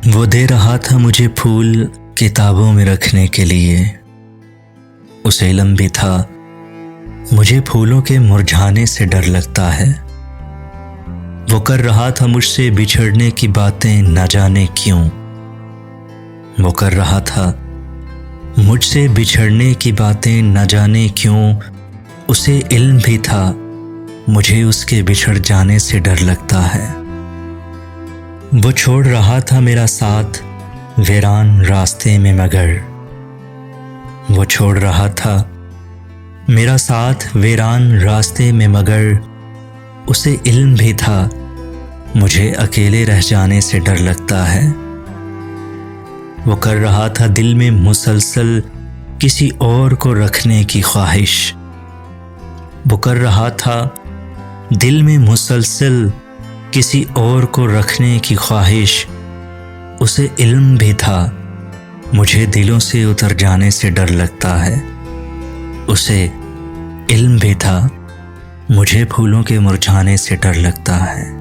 वो दे रहा था मुझे फूल किताबों में रखने के लिए। उसे इल्म भी था मुझे फूलों के मुरझाने से डर लगता है। वो कर रहा था मुझसे बिछड़ने की बातें न जाने क्यों। वो कर रहा था मुझसे बिछड़ने की बातें न जाने क्यों। उसे इल्म भी था मुझे उसके बिछड़ जाने से डर लगता है। वो छोड़ रहा था मेरा साथ वीरान रास्ते में मगर। वो छोड़ रहा था मेरा साथ वीरान रास्ते में मगर। उसे इल्म भी था मुझे अकेले रह जाने से डर लगता है। वो कर रहा था दिल में मुसलसल किसी और को रखने की ख्वाहिश। वो कर रहा था दिल में मुसलसल किसी और को रखने की ख्वाहिश। उसे इल्म भी था मुझे दिलों से उतर जाने से डर लगता है। उसे इल्म भी था मुझे फूलों के मुरझाने से डर लगता है।